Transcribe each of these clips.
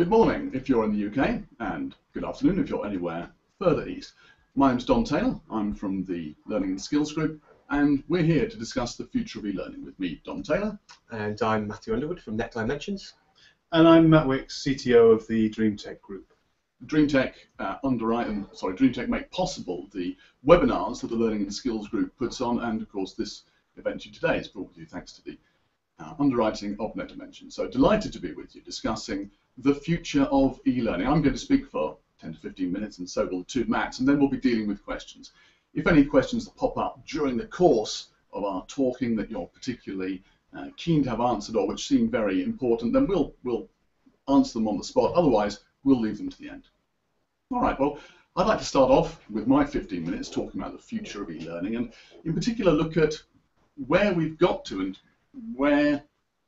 Good morning if you're in the UK, and good afternoon if you're anywhere further east. My name's Don Taylor, I'm from the Learning and Skills Group, and we're here to discuss the future of e-learning with me, Don Taylor. And I'm Matthew Underwood from Net Dimensions. And I'm Matt Wicks, CTO of the DreamTech Group. DreamTech DreamTech make possible the webinars that the Learning and Skills Group puts on, and of course this event today is brought to you thanks to the underwriting of Net Dimensions. So delighted to be with you discussing the future of e-learning. I'm going to speak for 10 to 15 minutes, and so will the two Matts, and then we'll be dealing with questions. If any questions that pop up during the course of our talking that you're particularly keen to have answered or which seem very important, then we'll answer them on the spot. Otherwise, we'll leave them to the end. All right, well, I'd like to start off with my 15 minutes talking about the future of e-learning, and in particular look at where we've got to and where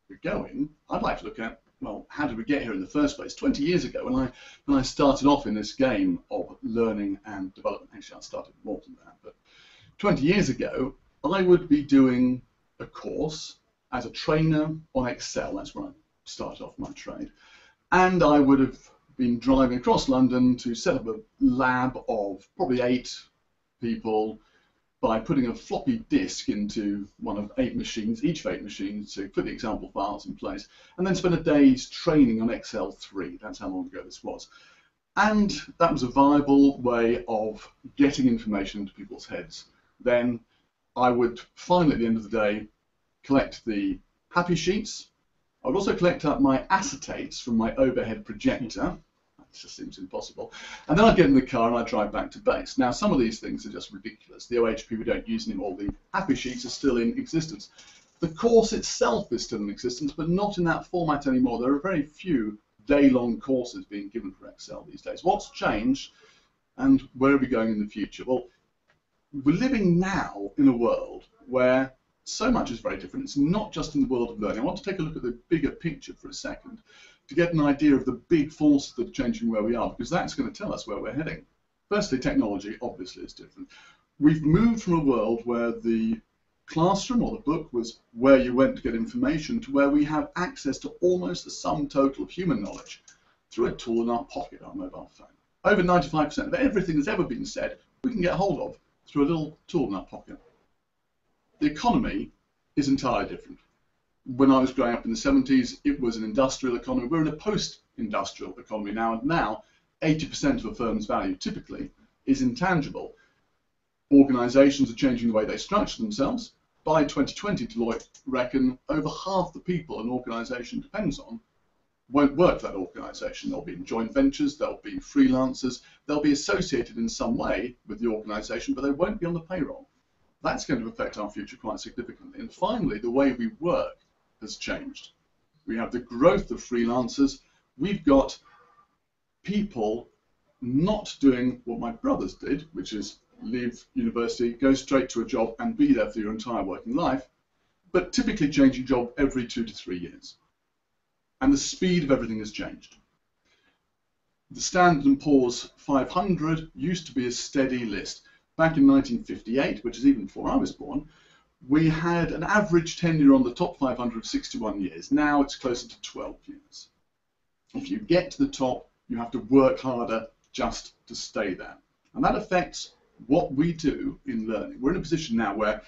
we're going. I'd like to look at, well, how did we get here in the first place? 20 years ago, when I started off in this game of learning and development, actually I started more than that, but 20 years ago, I would be doing a course as a trainer on Excel. That's where I started off my trade. And I would have been driving across London to set up a lab of probably 8 people by putting a floppy disk into one of 8 machines, each of 8 machines, to put the example files in place, and then spend a day's training on Excel 3. That's how long ago this was. And that was a viable way of getting information into people's heads. Then I would finally, at the end of the day, collect the happy sheets. I would also collect up my acetates from my overhead projector. That just seems impossible. And then I'd get in the car and I'd drive back to base. Now, some of these things are just ridiculous. The OHP we don't use anymore. The happy sheets are still in existence. The course itself is still in existence, but not in that format anymore. There are very few day-long courses being given for Excel these days. What's changed and where are we going in the future? Well, we're living now in a world where so much is very different. It's not just in the world of learning. I want to take a look at the bigger picture for a second to get an idea of the big forces that are changing where we are, because that's going to tell us where we're heading. Firstly, technology obviously is different. We've moved from a world where the classroom or the book was where you went to get information to where we have access to almost the sum total of human knowledge through a tool in our pocket, our mobile phone. Over 95% of everything that's ever been said we can get hold of through a little tool in our pocket. The economy is entirely different. When I was growing up in the 70s, it was an industrial economy. We're in a post-industrial economy now, and now 80% of a firm's value typically is intangible. Organizations are changing the way they structure themselves. By 2020, Deloitte reckon over half the people an organization depends on won't work for that organization. They'll be in joint ventures, they'll be freelancers, they'll be associated in some way with the organization, but they won't be on the payroll. That's going to affect our future quite significantly. And finally, the way we work has changed. We have the growth of freelancers. We've got people not doing what my brothers did, which is leave university, go straight to a job and be there for your entire working life, but typically changing job every 2 to 3 years. And the speed of everything has changed. The Standard & Poor's 500 used to be a steady list. Back in 1958, which is even before I was born, we had an average tenure on the top 500 of 61 years. Now it's closer to 12 years. If you get to the top, you have to work harder just to stay there. And that affects what we do in learning. We're in a position now where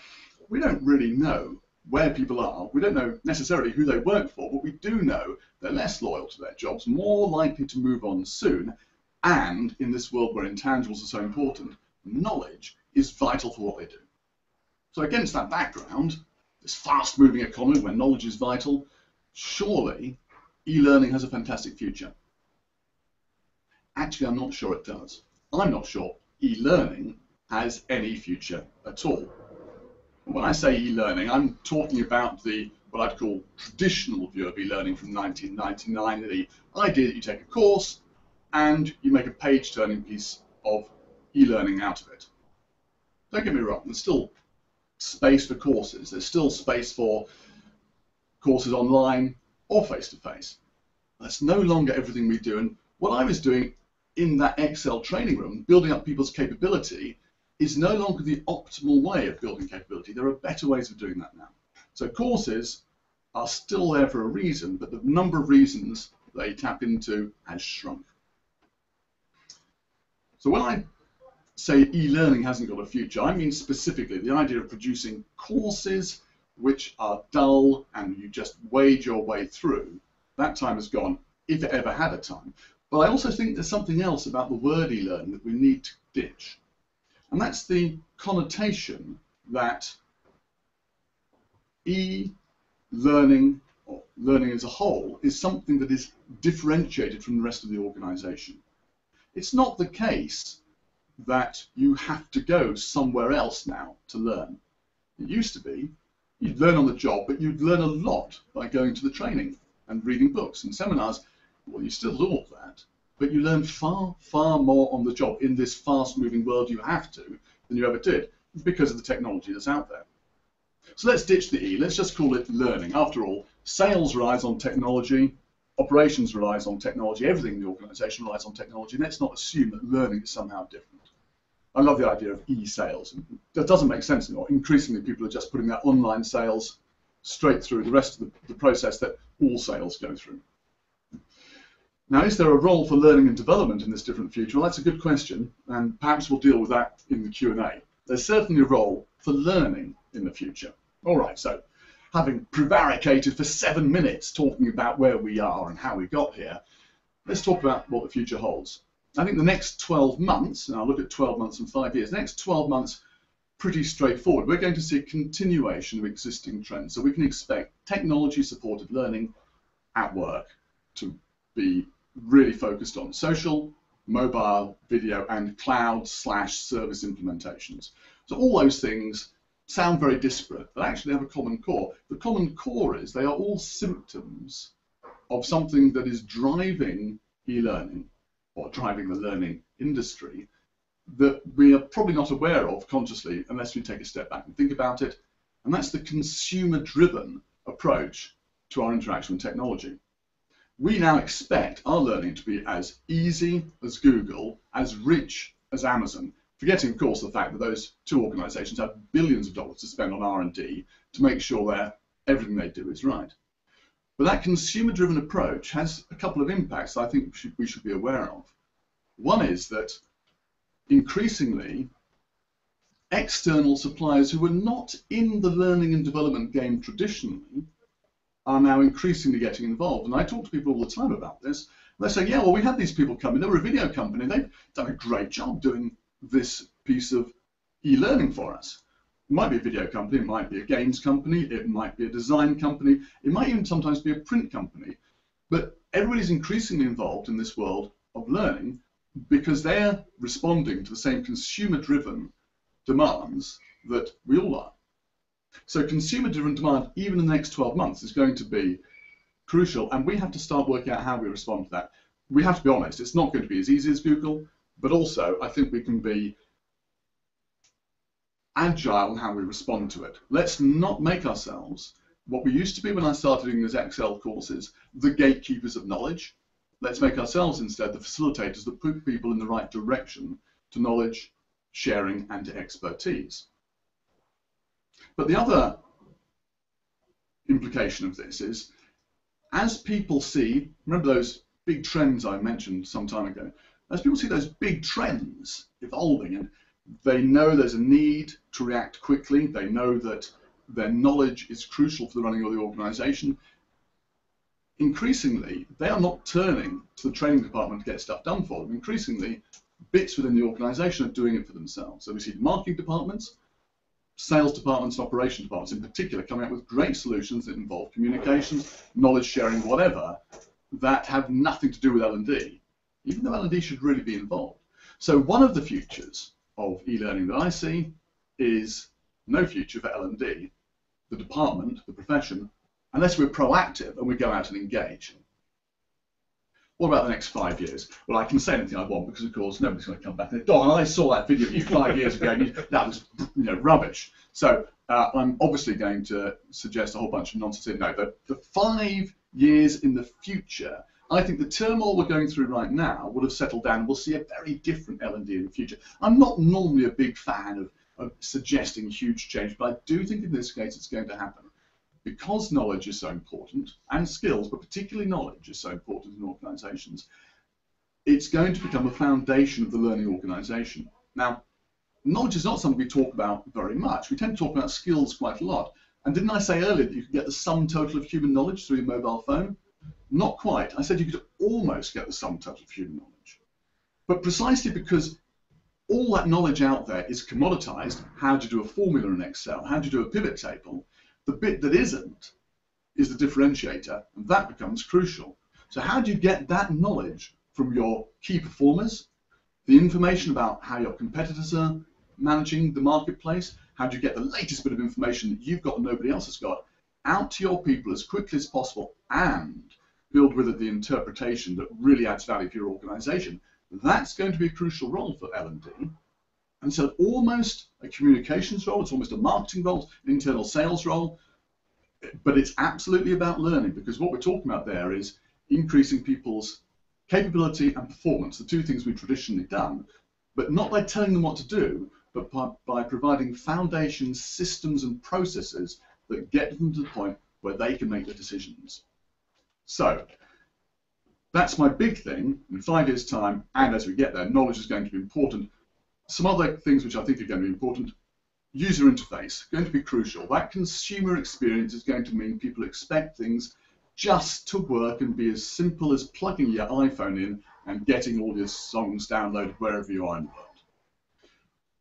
we don't really know where people are. We don't know necessarily who they work for, but we do know they're less loyal to their jobs, more likely to move on soon, and in this world where intangibles are so important, knowledge is vital for what they do. So against that background, this fast-moving economy where knowledge is vital, surely e-learning has a fantastic future. Actually, I'm not sure it does. I'm not sure e-learning has any future at all. When I say e-learning, I'm talking about what I'd call traditional view of e-learning from 1999, the idea that you take a course and you make a page-turning piece of e-learning out of it. Don't get me wrong, there's still space for courses. There's still space for courses online or face-to-face. That's no longer everything we do. And what I was doing in that Excel training room, building up people's capability, is no longer the optimal way of building capability. There are better ways of doing that now. So courses are still there for a reason, but the number of reasons they tap into has shrunk. So when I say e-learning hasn't got a future, I mean specifically the idea of producing courses which are dull and you just wade your way through. That time has gone, if it ever had a time. But I also think there's something else about the word e-learning that we need to ditch. And that's the connotation that e-learning, or learning as a whole, is something that is differentiated from the rest of the organization. It's not the case that you have to go somewhere else now to learn. It used to be you'd learn on the job, but you'd learn a lot by going to the training and reading books and seminars. Well, you still do all that, but you learn far, far more on the job in this fast-moving world you have to than you ever did because of the technology that's out there. So let's ditch the E, let's just call it learning. After all, sales relies on technology, operations relies on technology, everything in the organization relies on technology. Let's not assume that learning is somehow different. I love the idea of e-sales. That doesn't make sense anymore. Increasingly, people are just putting their online sales straight through the rest of the process that all sales go through. Now, is there a role for learning and development in this different future? Well, that's a good question, and perhaps we'll deal with that in the Q&A. There's certainly a role for learning in the future. All right, so having prevaricated for 7 minutes talking about where we are and how we got here, let's talk about what the future holds. I think the next 12 months, and I'll look at 12 months and 5 years, the next 12 months, pretty straightforward. We're going to see a continuation of existing trends. So we can expect technology-supported learning at work to be really focused on social, mobile, video, and cloud/service implementations. So all those things sound very disparate, but actually have a common core. The common core is they are all symptoms of something that is driving e-learning, or driving the learning industry, that we are probably not aware of consciously unless we take a step back and think about it, and that's the consumer-driven approach to our interaction with technology. We now expect our learning to be as easy as Google, as rich as Amazon, forgetting, of course, the fact that those two organizations have billions of dollars to spend on R&D to make sure everything they do is right. But that consumer-driven approach has a couple of impacts I think we should be aware of. One is that increasingly, external suppliers who were not in the learning and development game traditionally are now increasingly getting involved. And I talk to people all the time about this. They say, yeah, well, we had these people come in. They were a video company. They've done a great job doing this piece of e-learning for us. It might be a video company, it might be a games company, it might be a design company, it might even sometimes be a print company. But everybody's increasingly involved in this world of learning because they're responding to the same consumer-driven demands that we all are. So consumer-driven demand, even in the next 12 months, is going to be crucial, and we have to start working out how we respond to that. We have to be honest, it's not going to be as easy as Google, but also I think we can be agile in how we respond to it. Let's not make ourselves what we used to be when I started doing these Excel courses, the gatekeepers of knowledge. Let's make ourselves instead the facilitators that put people in the right direction to knowledge, sharing, and to expertise. But the other implication of this is, as people see, remember those big trends I mentioned some time ago, as people see those big trends evolving and they know there's a need to react quickly, they know that their knowledge is crucial for the running of the organization, increasingly they are not turning to the training department to get stuff done for them. Increasingly, bits within the organization are doing it for themselves. So we see marketing departments, sales departments, and operation departments in particular coming up with great solutions that involve communications, knowledge sharing, whatever, that have nothing to do with L&D, even though L&D should really be involved. So one of the futures of e-learning that I see is no future for L&D, the department, the profession, unless we're proactive and we go out and engage. What about the next 5 years? Well, I can say anything I want because, of course, nobody's going to come back and say, Don, I saw that video of you 5 years ago and that was, rubbish. So I'm obviously going to suggest a whole bunch of nonsense. No, the 5 years in the future, I think the turmoil we're going through right now will have settled down and we'll see a very different L&D in the future. I'm not normally a big fan of suggesting huge change, but I do think in this case it's going to happen. because knowledge is so important, and skills, but particularly knowledge is so important in organisations, it's going to become a foundation of the learning organisation. Now, knowledge is not something we talk about very much. We tend to talk about skills quite a lot. And didn't I say earlier that you could get the sum total of human knowledge through your mobile phone? Not quite. I said you could almost get the sum total of human knowledge. But precisely because all that knowledge out there is commoditized, how do you do a formula in Excel? How do you do a pivot table? The bit that isn't is the differentiator, and that becomes crucial. So how do you get that knowledge from your key performers, the information about how your competitors are managing the marketplace? How do you get the latest bit of information that you've got and nobody else has got out to your people as quickly as possible and build with it the interpretation that really adds value for your organization? That's going to be a crucial role for L&D. And so almost a communications role, it's almost a marketing role, an internal sales role, but it's absolutely about learning, because what we're talking about there is increasing people's capability and performance, the two things we've traditionally done, but not by telling them what to do, but by providing foundation systems and processes that get them to the point where they can make the decisions. So that's my big thing. In 5 years' time, and as we get there, knowledge is going to be important. Some other things which I think are going to be important: user interface, going to be crucial. That consumer experience is going to mean people expect things just to work and be as simple as plugging your iPhone in and getting all your songs downloaded wherever you are in the world.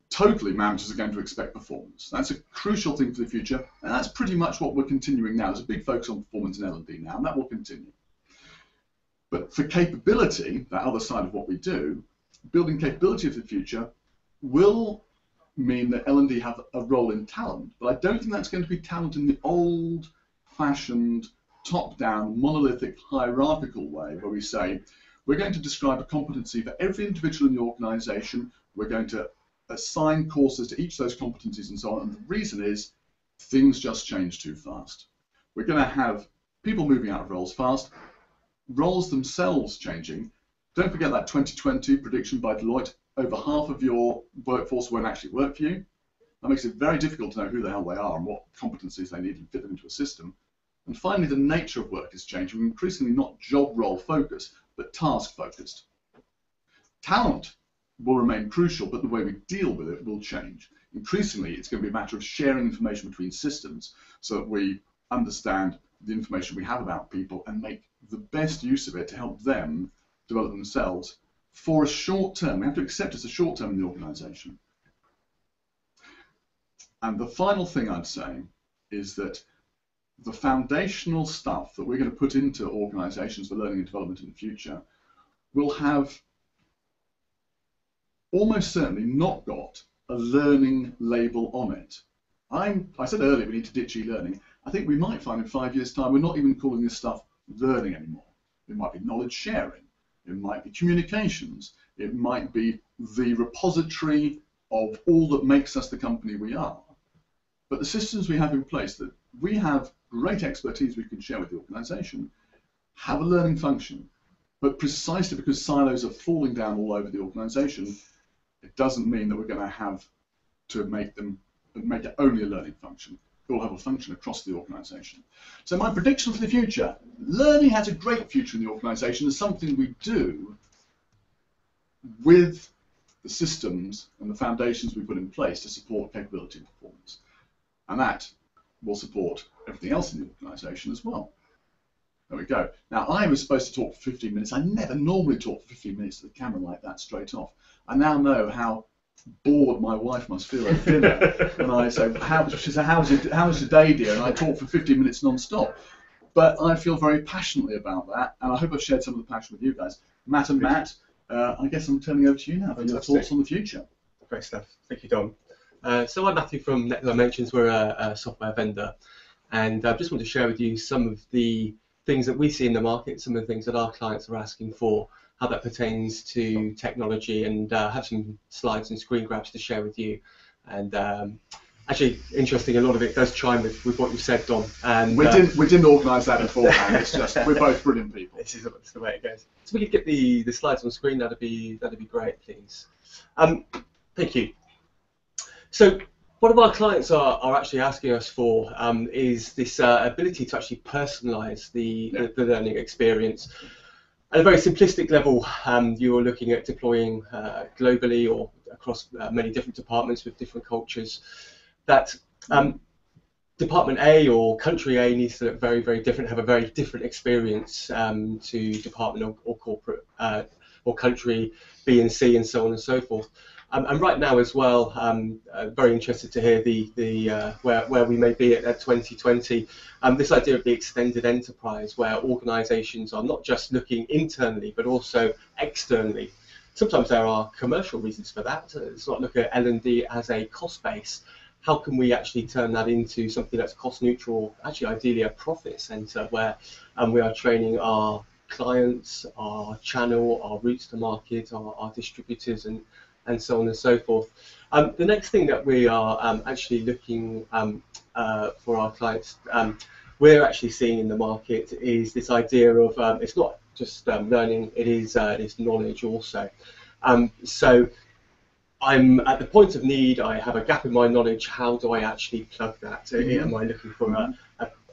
Totally, managers are going to expect performance. That's a crucial thing for the future, and that's pretty much what we're continuing now. There's a big focus on performance in L&D now, and that will continue. But for capability, that other side of what we do, building capability of the future will mean that L&D have a role in talent, but I don't think that's going to be talent in the old-fashioned, top-down, monolithic, hierarchical way, where we say, we're going to describe a competency for every individual in the organization, we're going to assign courses to each of those competencies and so on, and the reason is things just change too fast. We're going to have people moving out of roles fast, roles themselves changing. Don't forget that 2020 prediction by Deloitte, over half of your workforce won't actually work for you. That makes it very difficult to know who the hell they are and what competencies they need and fit them into a system. And finally, the nature of work is changing, increasingly not job role focused, but task focused. Talent will remain crucial, but the way we deal with it will change. Increasingly, it's going to be a matter of sharing information between systems so that we understand the information we have about people and make the best use of it to help them develop themselves for a short term. We have to accept it's a short term in the organization. And the final thing I'd say is that the foundational stuff that we're going to put into organizations for learning and development in the future will have almost certainly not got a learning label on it. I said earlier we need to ditch e-learning. I think we might find in 5 years' time we're not even calling this stuff learning anymore. It might be knowledge sharing, it might be communications, it might be the repository of all that makes us the company we are. But the systems we have in place, that we have great expertise we can share with the organization, have a learning function. But precisely because silos are falling down all over the organization, it doesn't mean that we're going to have to make it only a learning function. It will have a function across the organization. So my prediction for the future: learning has a great future in the organization as something we do with the systems and the foundations we put in place to support capability and performance. And that will support everything else in the organization as well. There we go. Now, I was supposed to talk for 15 minutes. I never normally talk for 15 minutes to the camera like that straight off. I now know how bored my wife must feel at dinner when I say, she said, how's your day, dear? And I talk for 15 minutes non-stop. But I feel very passionately about that, and I hope I've shared some of the passion with you guys. Matt and Matt, I guess I'm turning over to you now for your thoughts on the future. Great stuff. Thank you, Dom. So I'm Matthew from Net Dimensions. We're a software vendor, and I just want to share with you some of the things that we see in the market, some of the things that our clients are asking for, how that pertains to technology, and have some slides and screen grabs to share with you. And actually, interesting, a lot of it does chime with what you said, Dom. And we didn't organise that beforehand. It's just we're both brilliant people. This is the way it goes. So we could get the slides on screen. That'd be great, please. Thank you. So What of our clients are actually asking us for is this ability to actually personalise the learning experience. At a very simplistic level, you're looking at deploying globally or across many different departments with different cultures. That Department A or country A needs to look very, very different, have a very different experience to department or corporate or country B and C, and so on and so forth. And right now as well, very interested to hear where we may be at 2020. This idea of the extended enterprise, where organisations are not just looking internally but also externally. Sometimes there are commercial reasons for that. It's not look at L&D as a cost base. How can we actually turn that into something that's cost neutral, actually ideally a profit centre, where we are training our clients, our channel, our routes to market, our distributors, and so on and so forth. The next thing that we are actually looking for our clients, we're actually seeing in the market is this idea of it's not just learning, it is knowledge also. So I'm at the point of need, I have a gap in my knowledge, how do I actually plug that? Am I looking for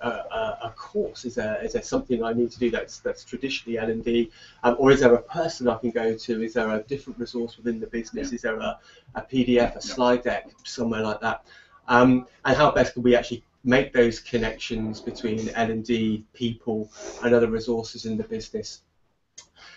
a course? Is there something I need to do that's traditionally L&D, or is there a person I can go to? Is there a different resource within the business? Is there a PDF, a slide deck, somewhere like that? And how best can we actually make those connections between L&D people and other resources in the business?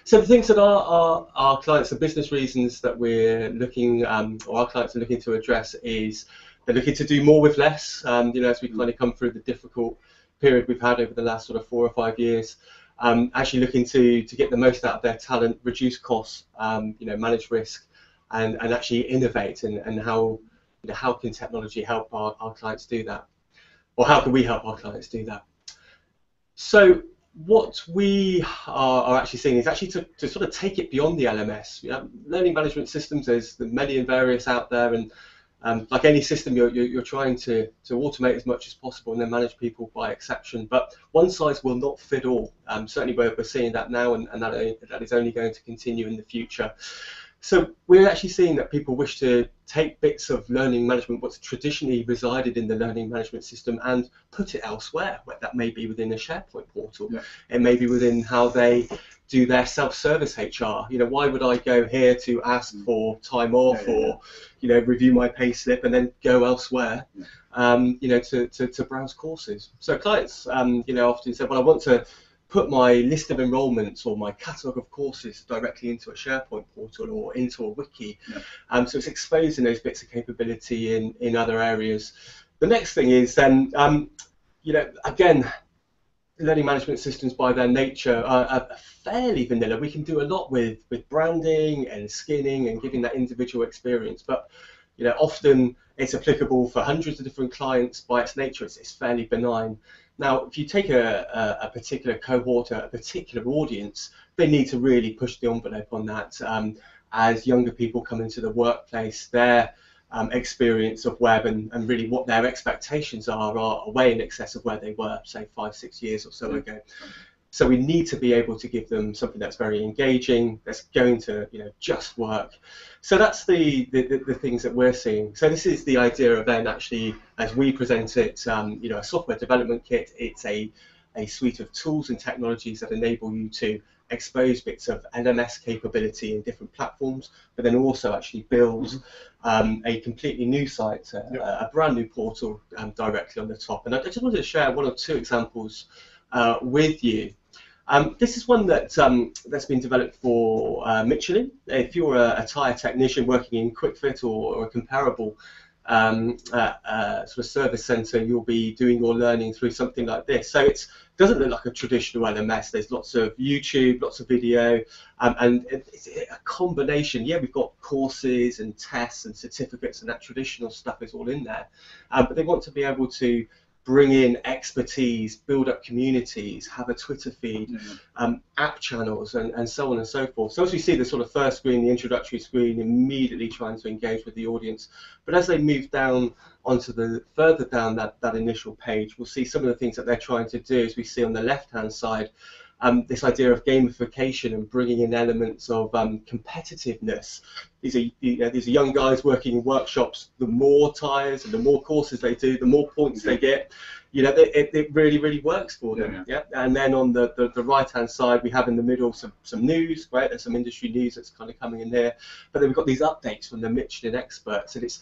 So the things that our clients, the business reasons that we're looking, or our clients are looking to address, is they're looking to do more with less. As we kind of come through the difficult period we've had over the last sort of 4 or 5 years, actually looking to get the most out of their talent, reduce costs, manage risk, and actually innovate. And how can technology help our clients do that, or how can we help our clients do that? So what we are actually seeing is actually to sort of take it beyond the LMS. Learning management systems, there's many and various out there, and like any system, you're trying to automate as much as possible and then manage people by exception. But one size will not fit all. Certainly we're seeing that now, and that is only going to continue in the future. So we're actually seeing that people wish to take bits of learning management, what's traditionally resided in the learning management system, and put it elsewhere. That may be within a SharePoint portal. It may be within how they do their self-service HR. Why would I go here to ask for time off or review my pay slip and then go elsewhere to browse courses? So clients often say, well, I want to put my list of enrollments or my catalogue of courses directly into a SharePoint portal or into a wiki. So it's exposing those bits of capability in other areas. The next thing is then, again, learning management systems by their nature are fairly vanilla. We can do a lot with branding and skinning and giving that individual experience, but often it's applicable for hundreds of different clients. By its nature, it's fairly benign. Now, if you take a particular cohort, a particular audience, they need to really push the envelope on that. As younger people come into the workplace, their experience of web and really what their expectations are way in excess of where they were, say, 5, 6 years or so ago. So we need to be able to give them something that's very engaging, that's going to just work. So that's the things that we're seeing. So this is the idea of then actually, as we present it, a software development kit. It's a suite of tools and technologies that enable you to expose bits of LMS capability in different platforms, but then also actually build a completely new site, a brand new portal directly on the top. And I just wanted to share 1 or 2 examples with you. This is one that's been developed for Michelin. If you're a tyre technician working in QuickFit or a comparable sort of service centre, you'll be doing your learning through something like this. So it doesn't look like a traditional LMS. There's lots of YouTube, lots of video, and it's a combination. Yeah, we've got courses and tests and certificates, and that traditional stuff is all in there. But they want to be able to bring in expertise, build up communities, have a Twitter feed, app channels, and so on and so forth. So as we see the sort of first screen, the introductory screen, immediately trying to engage with the audience. But as they move down onto the further down that initial page, we'll see some of the things that they're trying to do, as we see on the left-hand side. this idea of gamification and bringing in elements of competitiveness. These are young guys working in workshops. The more tyres and the more courses they do, the more points they get. It really works for them. Yeah. And then on the right-hand side, we have in the middle some news, right? There's some industry news that's kind of coming in there. But then we've got these updates from the Michelin experts, and it's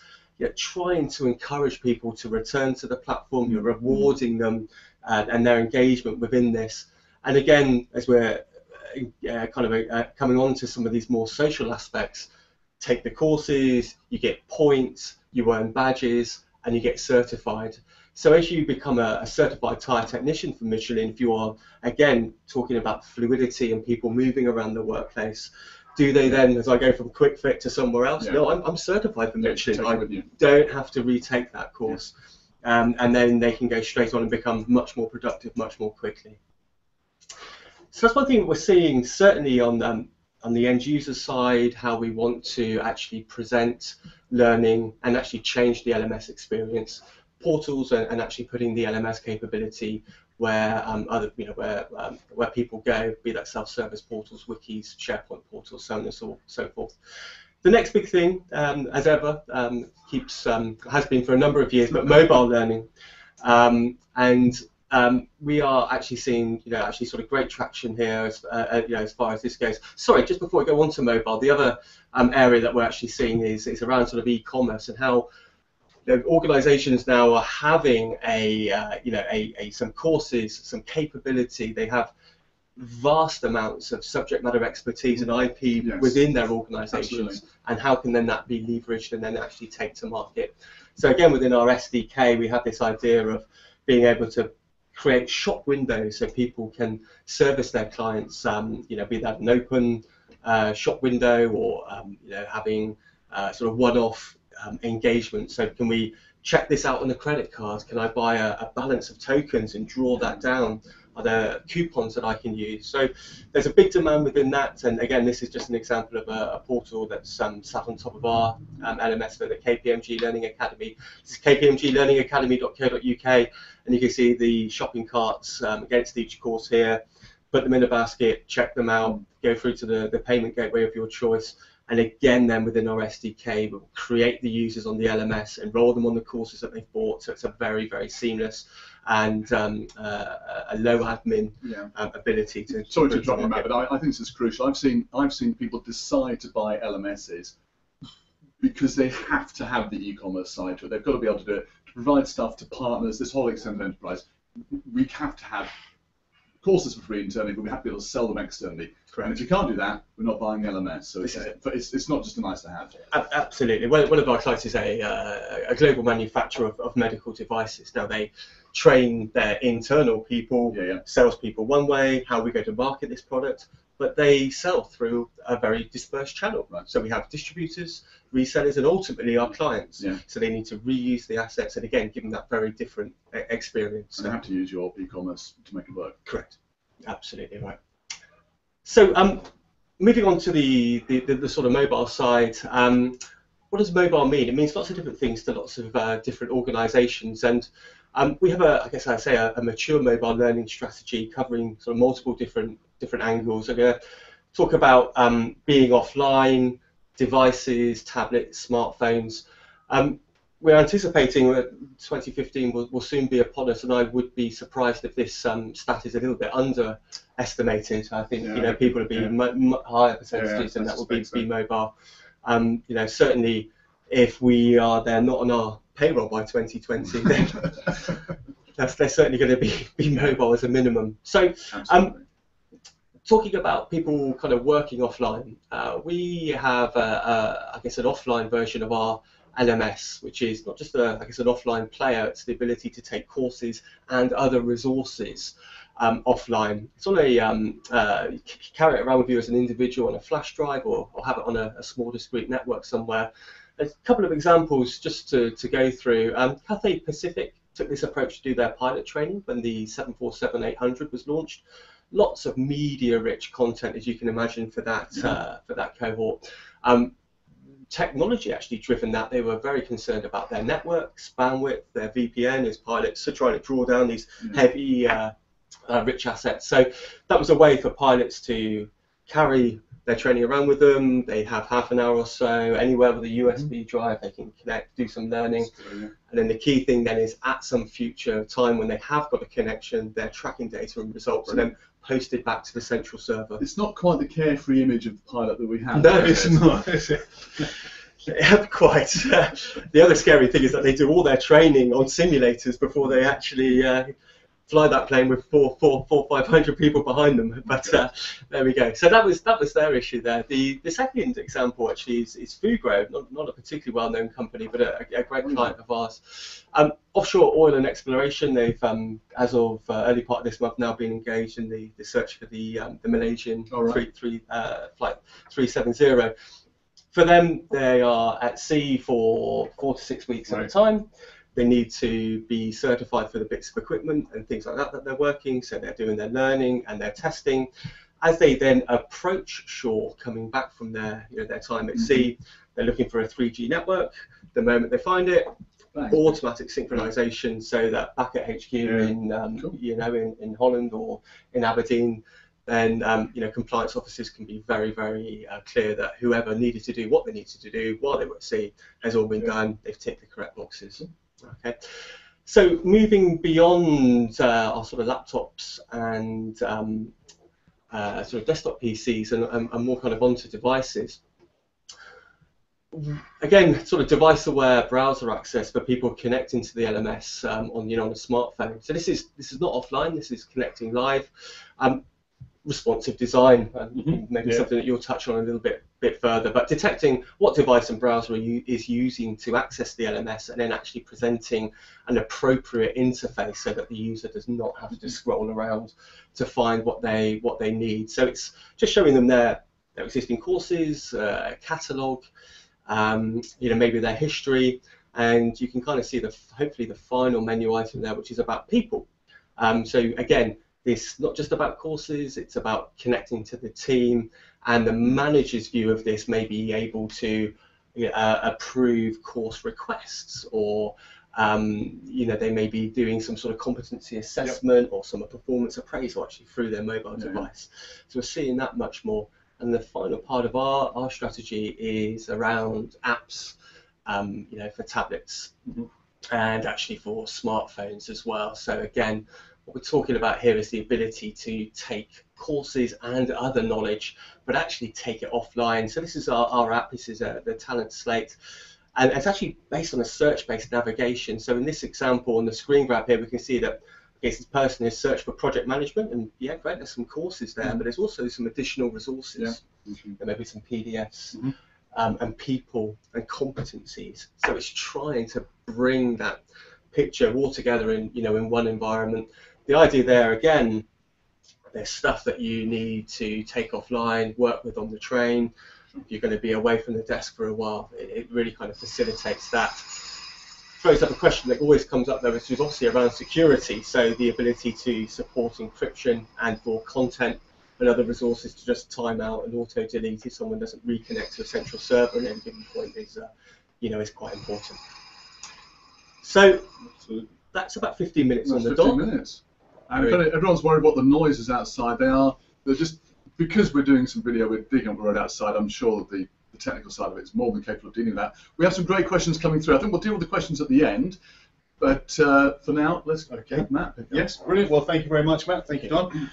trying to encourage people to return to the platform. You're rewarding them and their engagement within this. And again, as we're coming on to some of these more social aspects, take the courses, you get points, you earn badges, and you get certified. So as you become a certified tyre technician for Michelin, if you are, again, talking about fluidity and people moving around the workplace, do they then, as I go from Quick Fit to somewhere else? No, I'm certified for Michelin. I don't have to retake that course. And then they can go straight on and become much more productive, much more quickly. So that's one thing we're seeing, certainly on the end user side, how we want to actually present learning and actually change the LMS experience. Portals and actually putting the LMS capability where where people go, be that self-service portals, wikis, SharePoint portals, so on and so forth. The next big thing, as ever, has been for a number of years, but mobile learning, we are actually seeing sort of great traction here as far as this goes. Sorry, just before we go on to mobile, the other area that we're actually seeing is around sort of e-commerce and how organizations now are having some courses, some capability. They have vast amounts of subject matter expertise and IP within their organizations, and how can then that be leveraged and then actually take to market. So again, within our SDK, we have this idea of being able to create shop windows so people can service their clients, be that an open shop window or having sort of one-off engagement. So can we check this out on a credit card? Can I buy a balance of tokens and draw that down? Are there coupons that I can use? So there's a big demand within that, and again, this is just an example of a portal that's sat on top of our LMS for the KPMG Learning Academy. This is kpmglearningacademy.co.uk, and you can see the shopping carts against each course here. Put them in a basket, check them out, go through to the payment gateway of your choice. And again, then within our SDK, we'll create the users on the LMS, enroll them on the courses that they've bought. So it's a very, very seamless and a low admin ability to. Sorry to drop you, Matt, but I think this is crucial. I've seen people decide to buy LMSs because they have to have the e-commerce side to it. They've got to be able to do it to provide stuff to partners. This whole extended enterprise, we have to have courses for free internally, but we have to be able to sell them externally. Correct. And if you can't do that, we're not buying the LMS. So it's not just a nice to have. Absolutely. One of our clients is a global manufacturer of medical devices. Now they train their internal people, salespeople one way, how we go to market this product, but they sell through a very dispersed channel. Right. So we have distributors, resellers, and ultimately our clients. Yeah. So they need to reuse the assets, and again, give them that very different experience. And they have to use your e-commerce to make it work. Correct. Absolutely right. So moving on to the sort of mobile side, what does mobile mean? It means lots of different things to lots of different organisations, and we have a mature mobile learning strategy covering sort of multiple different angles. I'm going to talk about being offline, devices, tablets, smartphones. We're anticipating that 2015 will soon be upon us, and I would be surprised if this stat is a little bit underestimated. I think people will be higher percentages, and that will be mobile. Certainly, if we are there not on our payroll by 2020, then they're certainly going to be mobile as a minimum. So, talking about people kind of working offline, we have an offline version of our LMS, which is not just an offline player, it's the ability to take courses and other resources offline. It's on you carry it around with you as an individual on a flash drive or have it on a small discrete network somewhere. There's a couple of examples just to go through. Cathay Pacific took this approach to do their pilot training when the 747-800 was launched. Lots of media-rich content, as you can imagine, for that cohort. Technology actually driven that. They were very concerned about their networks, bandwidth, their VPN as pilots, so trying to draw down these heavy rich assets. So that was a way for pilots to carry their training around with them. They have half an hour or so anywhere with a USB drive. They can connect, do some learning. And then the key thing then is at some future time when they have got a connection, their tracking data and results are then posted back to the central server. It's not quite the carefree image of the pilot that we have. No, it's not. Quite. The other scary thing is that they do all their training on simulators before they actually fly that plane with 500 people behind them. But there we go. So that was their issue there. The second example actually is Fugro, not a particularly well-known company, but a great client of ours. Offshore oil and exploration. They've, as of early part of this month, now been engaged in the search for the Malaysian flight 370. For them, they are at sea for 4 to 6 weeks at a time. They need to be certified for the bits of equipment and things like that they're working, so they're doing their learning and their testing. As they then approach shore, coming back from their time at sea, they're looking for a 3G network. The moment they find it, automatic synchronization, so that back at HQ in Holland or in Aberdeen, then compliance officers can be very, very clear that whoever needed to do what they needed to do while they were at sea has all been done. They've ticked the correct boxes. Okay, so moving beyond our sort of laptops and sort of desktop PCs and more kind of onto devices. Again, sort of device-aware browser access for people connecting to the LMS on a smartphone. So this is not offline. This is connecting live. Responsive design, maybe something that you'll touch on a little bit further, but detecting what device and browser is using to access the LMS and then actually presenting an appropriate interface so that the user does not have to scroll around to find what they need. So it's just showing them their existing courses, a catalogue, maybe their history, and you can kind of see hopefully the final menu item there, which is about people. So again, it's not just about courses, it's about connecting to the team, and the manager's view of this may be able to approve course requests, or they may be doing some sort of competency assessment or some performance appraisal actually through their mobile device. So we're seeing that much more. And the final part of our strategy is around apps, for tablets and actually for smartphones as well. So again, what we're talking about here is the ability to take courses and other knowledge, but actually take it offline. So this is our app. This is the Talent Slate, and it's actually based on a search-based navigation. So in this example, on the screen grab here, we can see that this person has searched for project management, and great, there's some courses there, but there's also some additional resources, and maybe some PDFs, and people and competencies. So it's trying to bring that picture all together in one environment. The idea there, again, there's stuff that you need to take offline, work with on the train. If you're going to be away from the desk for a while, it really kind of facilitates that. Throws up a question that always comes up there, which is obviously around security. So the ability to support encryption and for content and other resources to just time out and auto delete if someone doesn't reconnect to a central server at any given point is quite important. So that's about 15 minutes on the dot. 15 minutes. And if everyone's worried what the noises outside, they're just, because we're doing some video, we're digging up the road outside, I'm sure that the technical side of it is more than capable of dealing with that. We have some great questions coming through. I think we'll deal with the questions at the end, but for now, let's get Matt. Yes, brilliant. Well, thank you very much, Matt. Thank you, Don.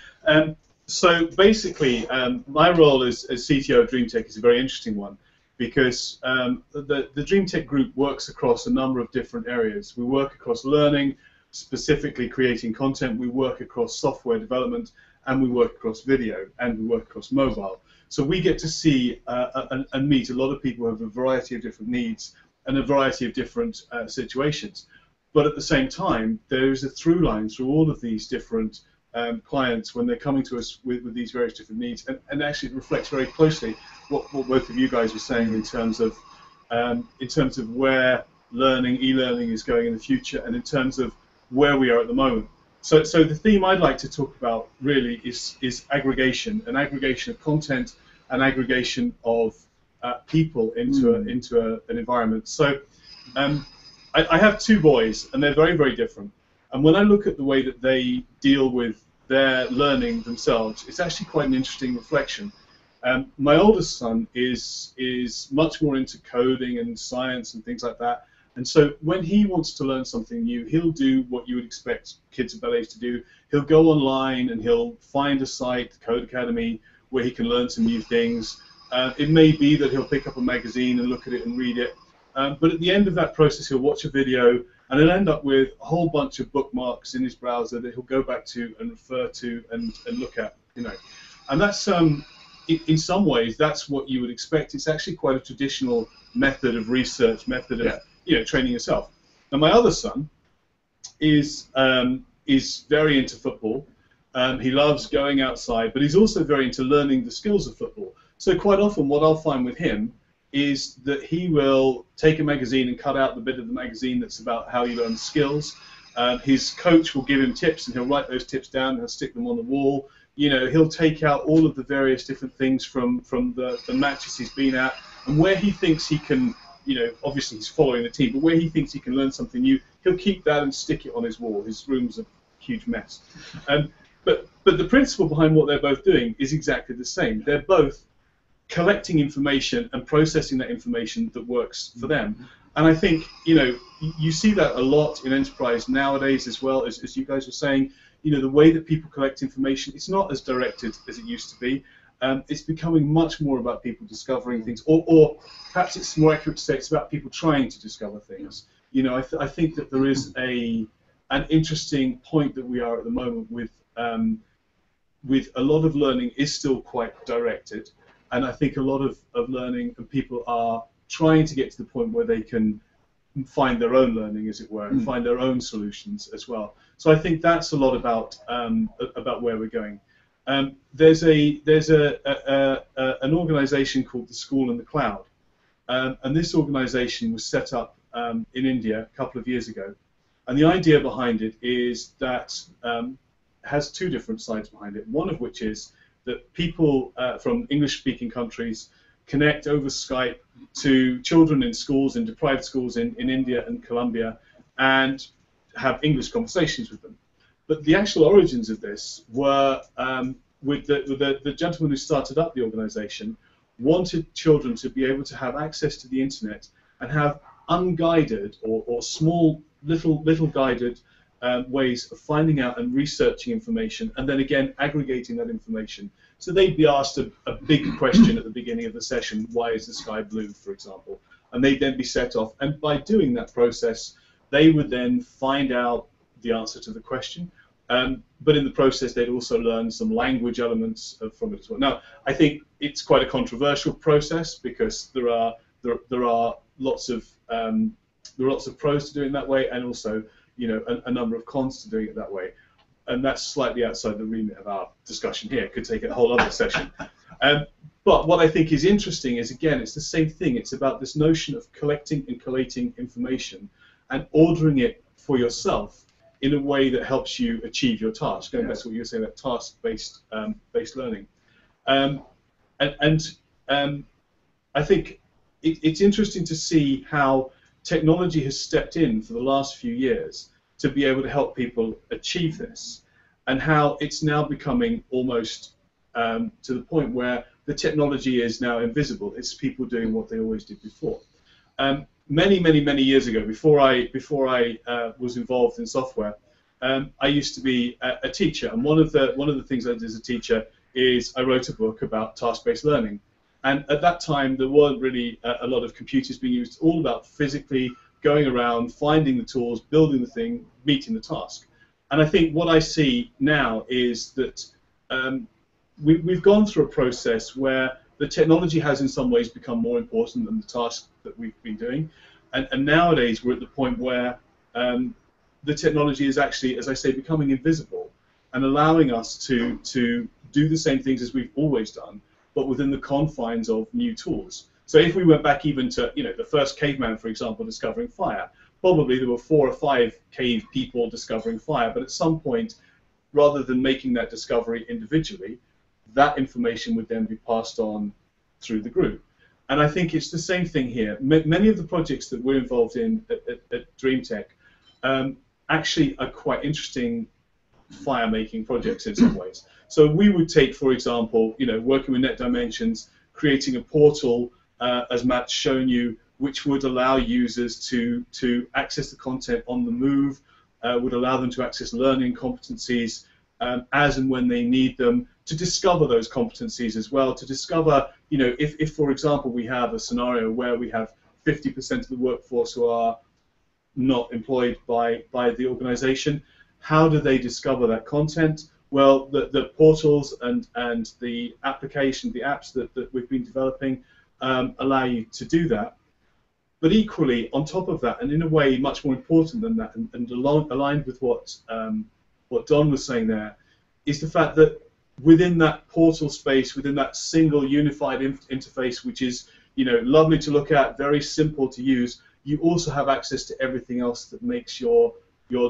So basically, my role as CTO of DreamTech is a very interesting one, because the DreamTech group works across a number of different areas. We work across learning, specifically creating content, we work across software development, and we work across video, and we work across mobile. So we get to see and meet a lot of people who have a variety of different needs and a variety of different situations. But at the same time, there is a through line through all of these different clients when they're coming to us with these various different needs, and actually it reflects very closely what both of you guys were saying in terms of where e-learning is going in the future, and in terms of where we are at the moment. So the theme I'd like to talk about really is aggregation, an aggregation of content, an aggregation of people into an environment. So I have two boys, and they're very, very different. And when I look at the way that they deal with their learning themselves, it's actually quite an interesting reflection. My oldest son is much more into coding and science and things like that. And so when he wants to learn something new, he'll do what you would expect kids of that age to do. He'll go online and he'll find a site, Code Academy, where he can learn some new things. It may be that he'll pick up a magazine and look at it and read it. But at the end of that process, he'll watch a video and he'll end up with a whole bunch of bookmarks in his browser that he'll go back to and refer to and look at, you know. And that's, in some ways, that's what you would expect. It's actually quite a traditional method of research, method of training yourself. And my other son is very into football. He loves going outside, but he's also very into learning the skills of football. So quite often what I'll find with him is that he will take a magazine and cut out the bit of the magazine that's about how you learn skills. His coach will give him tips and he'll write those tips down and he'll stick them on the wall. You know, he'll take out all of the various different things from the matches he's been at, and where he thinks he can, you know, obviously he's following the team, but where he thinks he can learn something new, he'll keep that and stick it on his wall. His room's a huge mess. But the principle behind what they're both doing is exactly the same. They're both collecting information and processing that information that works for them. And I think, you know, you see that a lot in enterprise nowadays as well, as you guys were saying. You know, the way that people collect information, it's not as directed as it used to be. It's becoming much more about people discovering things, or perhaps it's more accurate to say it's about people trying to discover things. You know, I think that there is an interesting point that we are at the moment with a lot of learning is still quite directed, and I think a lot of learning and people are trying to get to the point where they can find their own learning, as it were, and find their own solutions as well. So I think that's a lot about where we're going. There's an organisation called the School in the Cloud, and this organisation was set up in India a couple of years ago, and the idea behind it is that has two different sides behind it. One of which is that people from English-speaking countries connect over Skype to children in schools, in deprived schools in India and Colombia, and have English conversations with them. But the actual origins of this were with the gentleman who started up the organization wanted children to be able to have access to the internet and have unguided or small little guided ways of finding out and researching information, and then again aggregating that information. So they'd be asked a big question at the beginning of the session: why is the sky blue, for example? And they'd then be set off, and by doing that process, they would then find out the answer to the question. But in the process, they'd also learn some language elements from it as well. Now, I think it's quite a controversial process because there are lots of pros to doing it that way, and also, you know, a number of cons to doing it that way. And that's slightly outside the remit of our discussion here. It could take a whole other session. But what I think is interesting is, again, it's the same thing. It's about this notion of collecting and collating information and ordering it for yourself in a way that helps you achieve your task. Going back to what you were saying, that task-based based learning. I think it's interesting to see how technology has stepped in for the last few years to be able to help people achieve this, and how it's now becoming almost to the point where the technology is now invisible. It's people doing what they always did before. Many years ago, before I was involved in software, I used to be a teacher, and one of the things I did as a teacher is I wrote a book about task-based learning. And at that time, there weren't really a lot of computers being used. It's all about physically going around, finding the tools, building the thing, meeting the task. And I think what I see now is that we've gone through a process where the technology has in some ways become more important than the task that we've been doing. And nowadays we're at the point where the technology is actually, as I say, becoming invisible and allowing us to do the same things as we've always done, but within the confines of new tools. So if we went back even to, you know, the first caveman, for example, discovering fire, probably there were 4 or 5 cave people discovering fire, but at some point, rather than making that discovery individually, that information would then be passed on through the group. And I think it's the same thing here. Many of the projects that we're involved in at DreamTech actually are quite interesting fire-making projects in some ways. So we would take, for example, working with NetDimensions, creating a portal, as Matt's shown you, which would allow users to access the content on the move, would allow them to access learning competencies as and when they need them, to discover those competencies as well, to discover, if for example we have a scenario where we have 50% of the workforce who are not employed by the organization, how do they discover that content? Well, the portals and the application, the apps that we've been developing allow you to do that. But equally, on top of that, and in a way much more important than that, and aligned with what Don was saying there, is the fact that within that portal space, within that single unified interface, which is lovely to look at, very simple to use, you also have access to everything else that makes your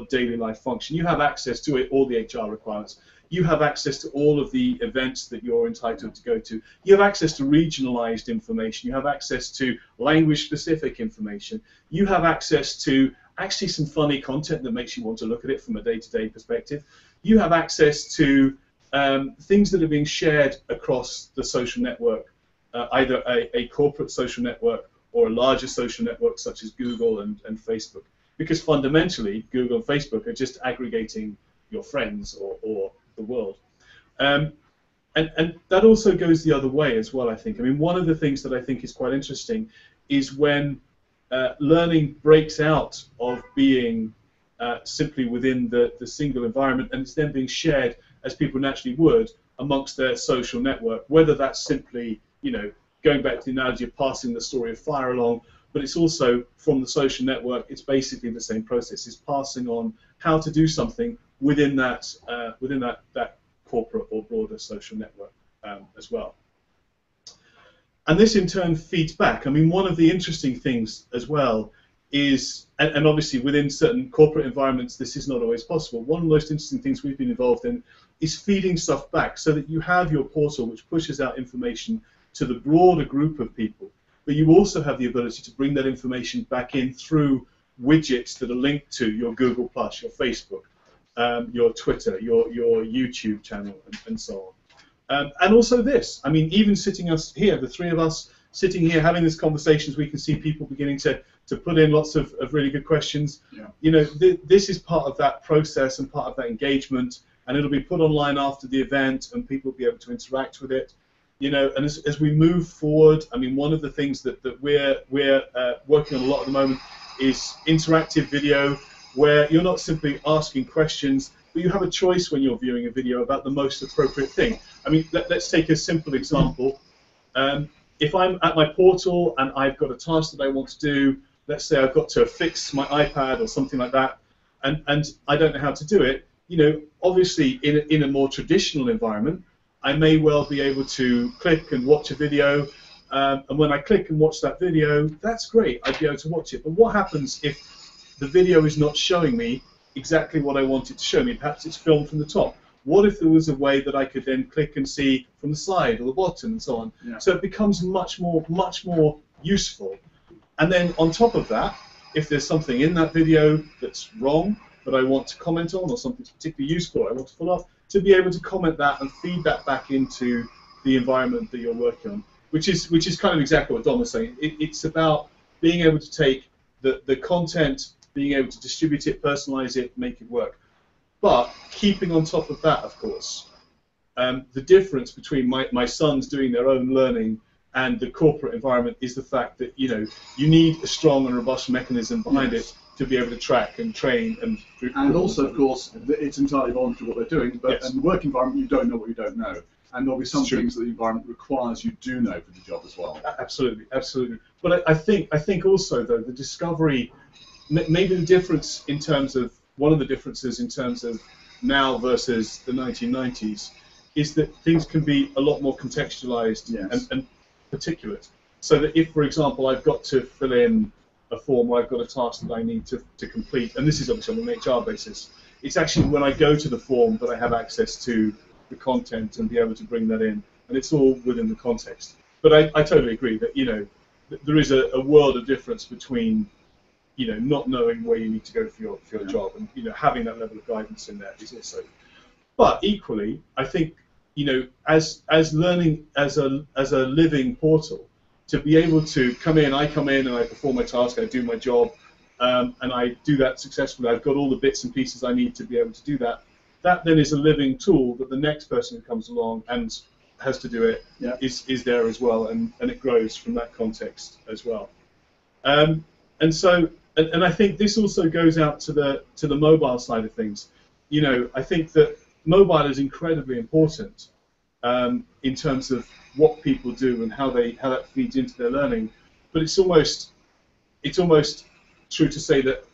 daily life function. You have access to all the HR requirements. You have access to all of the events that you're entitled to go to. You have access to regionalized information. You have access to language-specific information. You have access to actually some funny content that makes you want to look at it from a day-to-day perspective. You have access to things that are being shared across the social network, either a corporate social network or a larger social network such as Google and Facebook. Because fundamentally, Google and Facebook are just aggregating your friends or the world. And that also goes the other way as well, I think. I mean, one of the things that I think is quite interesting is when learning breaks out of being simply within the single environment, and it's then being shared as people naturally would amongst their social network, whether that's simply, going back to the analogy of passing the story of fire along, but it's also from the social network, it's basically the same process. It's passing on how to do something within that corporate or broader social network as well. And this in turn feeds back. I mean, one of the interesting things as well is, and obviously within certain corporate environments this is not always possible, one of the most interesting things we've been involved in is feeding stuff back so that you have your portal which pushes out information to the broader group of people, but you also have the ability to bring that information back in through widgets that are linked to your Google+, your Facebook, your Twitter, your YouTube channel, and so on. And also this, I mean, even sitting us here, the three of us sitting here having these conversations, we can see people beginning to put in lots of really good questions. Yeah. This is part of that process and part of that engagement, and it'll be put online after the event, and people will be able to interact with it. And as we move forward, I mean, one of the things that we're working on a lot at the moment is interactive video, where you're not simply asking questions, but you have a choice when you're viewing a video about the most appropriate thing. I mean, let's take a simple example. If I'm at my portal and I've got a task that I want to do, let's say I've got to fix my iPad or something like that, and I don't know how to do it, obviously in a more traditional environment, I may well be able to click and watch a video, and when I click and watch that video, that's great, I'd be able to watch it. But what happens if the video is not showing me exactly what I want it to show me? Perhaps it's filmed from the top. What if there was a way that I could then click and see from the side or the bottom and so on? Yeah. So it becomes much more useful. And then on top of that, if there's something in that video that's wrong that I want to comment on, or something particularly useful I want to follow up, to be able to comment that and feed that back into the environment that you're working on, which is kind of exactly what Don was saying. It's about being able to take the content, being able to distribute it, personalize it, make it work. But keeping on top of that, of course, the difference between my sons doing their own learning and the corporate environment is the fact that you need a strong and robust mechanism behind it to be able to track and train and also, of course, it's entirely voluntary what they're doing. But in the work environment, you don't know what you don't know, and there'll be some things that the environment requires you do know for the job as well. Absolutely, absolutely. But I think also though the discovery, maybe the difference in terms of one of the differences in terms of now versus the 1990s is that things can be a lot more contextualized and particulate. So that if, for example, I've got to fill in a form where I've got a task that I need to complete, and this is obviously on an HR basis, it's actually when I go to the form that I have access to the content and be able to bring that in, and it's all within the context. But I totally agree that there is a world of difference between not knowing where you need to go for your job, and having that level of guidance in there is also But equally, I think, you know, as learning as a living portal, to be able to I come in and I perform my task, I do my job, and I do that successfully. I've got all the bits and pieces I need to be able to do that. That then is a living tool that the next person who comes along and has to do it is there as well, and it grows from that context as well. And I think this also goes out to the mobile side of things. You know, I think that mobile is incredibly important in terms of what people do and how that feeds into their learning. But it's almost true to say that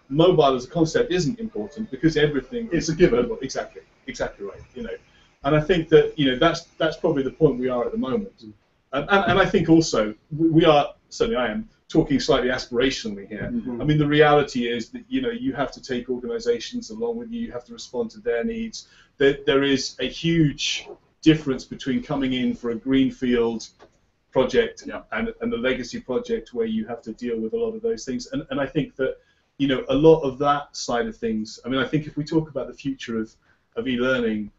mobile as a concept isn't important, because everything is a given. Exactly right. You know, and I think that, you know, that's probably the point we are at the moment. And I think also we are, certainly I am, talking slightly aspirationally here. I mean, the reality is that, you know, you have to take organisations along with you. You have to respond to their needs. There is a huge difference between coming in for a greenfield project and the legacy project, where you have to deal with a lot of those things. And I think that, you know, a lot of that side of things, I mean, I think if we talk about the future of e-learning,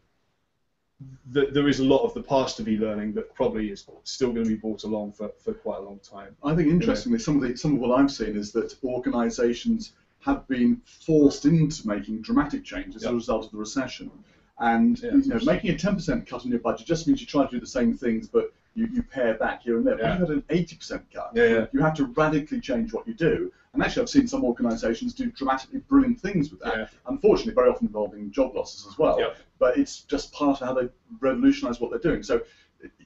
there is a lot of the past of e-learning that probably is still going to be brought along for quite a long time. I think, interestingly, some of what I've seen is that organisations have been forced into making dramatic changes as a result of the recession. And you know, making a 10% cut on your budget just means you try to do the same things, but you pare back here and there. But if you had an 80% cut, you have to radically change what you do. And actually, I've seen some organisations do dramatically brilliant things with that. Unfortunately, very often involving job losses as well. But it's just part of how they revolutionise what they're doing. So,